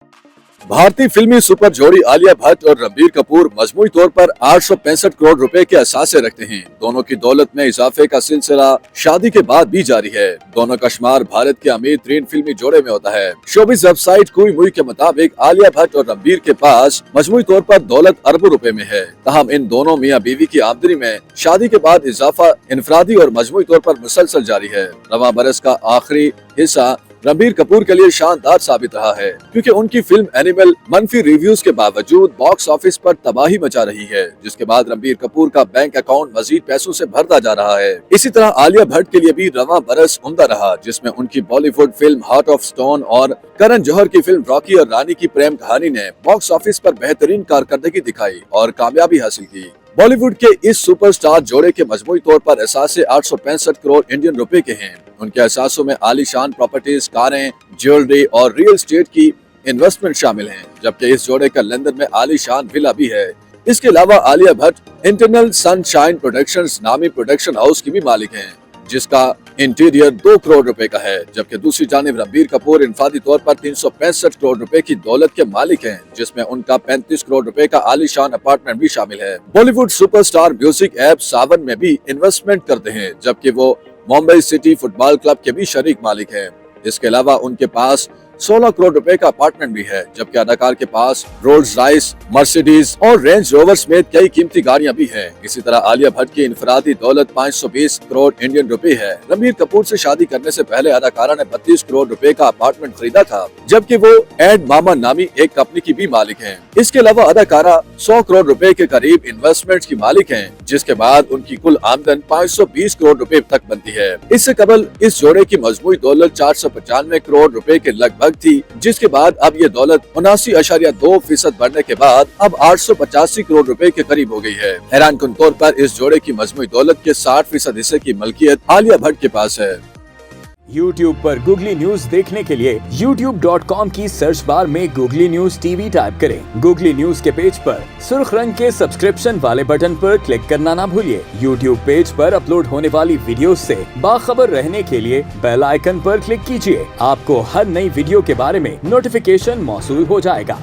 भारतीय फिल्मी सुपर जोड़ी आलिया भट्ट और रणबीर कपूर मजमूई तौर पर 865 करोड़ रुपए के असासे रखते हैं। दोनों की दौलत में इजाफे का सिलसिला शादी के बाद भी जारी है। दोनों का शुमार भारत के अमीर तरीन फिल्मी जोड़े में होता है। शोबिज़ वेबसाइट कुई मुई के मुताबिक आलिया भट्ट और रणबीर के पास मजमूई तौर पर दौलत अरबों रुपए में है। तहम इन दोनों मियाँ बीवी की आमदनी में शादी के बाद इजाफा इनफरादी और मजमूई तौर पर मुसलसल जारी है। रवां बरस का आखिरी हिस्सा रणबीर कपूर के लिए शानदार साबित रहा है, क्योंकि उनकी फिल्म एनिमल मनफी रिव्यूज के बावजूद बॉक्स ऑफिस पर तबाही मचा रही है, जिसके बाद रणबीर कपूर का बैंक अकाउंट मजीद पैसों से भरता जा रहा है। इसी तरह आलिया भट्ट के लिए भी रवां बरस उम्दा रहा, जिसमें उनकी Bollywood film heart of stone और करण जौहर की फिल्म रॉकी और रानी की प्रेम कहानी ने बॉक्स ऑफिस पर बेहतरीन कारकर्दगी दिखाई और कामयाबी हासिल की। बॉलीवुड के इस सुपरस्टार जोड़े के मजमूई तौर पर एहसासे 865 करोड़ इंडियन रुपए के हैं। उनके एहसासों में आलीशान प्रॉपर्टीज, कारें, ज्वेलरी और रियल एस्टेट की इन्वेस्टमेंट शामिल हैं, जबकि इस जोड़े का लंदन में आलीशान विला भी है। इसके अलावा Alia Bhatt internal sunshine productions नामी प्रोडक्शन हाउस की भी मालिक हैं, जिसका इंटीरियर 2 करोड़ रुपए का है, जबकि दूसरी जानिब रणबीर कपूर इनफादी तौर पर 365 करोड़ रुपए की दौलत के मालिक हैं, जिसमें उनका 35 करोड़ रुपए का आलीशान अपार्टमेंट भी शामिल है। बॉलीवुड सुपरस्टार म्यूजिक ऐप सावन में भी इन्वेस्टमेंट करते हैं, जबकि वो मुंबई सिटी फुटबॉल क्लब के भी शरीक मालिक हैं। इसके अलावा उनके पास 16 करोड़ रुपए का अपार्टमेंट भी है, जबकि अदाकार के पास रोल्स रॉयस, मर्सिडीज और रेंज रोवर समेत कई कीमती गाड़ियां भी हैं। इसी तरह आलिया भट्ट की इनफरादी दौलत 520 करोड़ इंडियन रुपए है। रणबीर कपूर से शादी करने से पहले अदाकारा ने 32 करोड़ रुपए का अपार्टमेंट खरीदा था, जबकि वो एड मामा नामी एक कंपनी की भी मालिक हैं। इसके अलावा अदाकारा 100 करोड़ रुपए के करीब इन्वेस्टमेंट की मालिक हैं, जिसके बाद उनकी कुल आमदन 520 करोड़ रुपए तक बनती है। इससे कबल इस जोड़े की मजमूई दौलत 495 करोड़ रुपए के लगभग थी, जिसके बाद अब ये दौलत 79.2% बढ़ने के बाद अब 885 करोड़ रुपए के करीब हो गई है। हैरानकुन तौर पर इस जोड़े की मजमूई दौलत के 60% हिस्से की मलकियत आलिया भट्ट के पास है। YouTube पर गूगली न्यूज देखने के लिए youtube.com की सर्च बार में गूगली न्यूज टीवी टाइप करें। गूगली न्यूज के पेज पर सुर्ख रंग के सब्सक्रिप्शन वाले बटन पर क्लिक करना ना भूलिए। YouTube पेज पर अपलोड होने वाली वीडियो से बाखबर रहने के लिए बेल आइकन पर क्लिक कीजिए। आपको हर नई वीडियो के बारे में नोटिफिकेशन मौसूल हो जाएगा।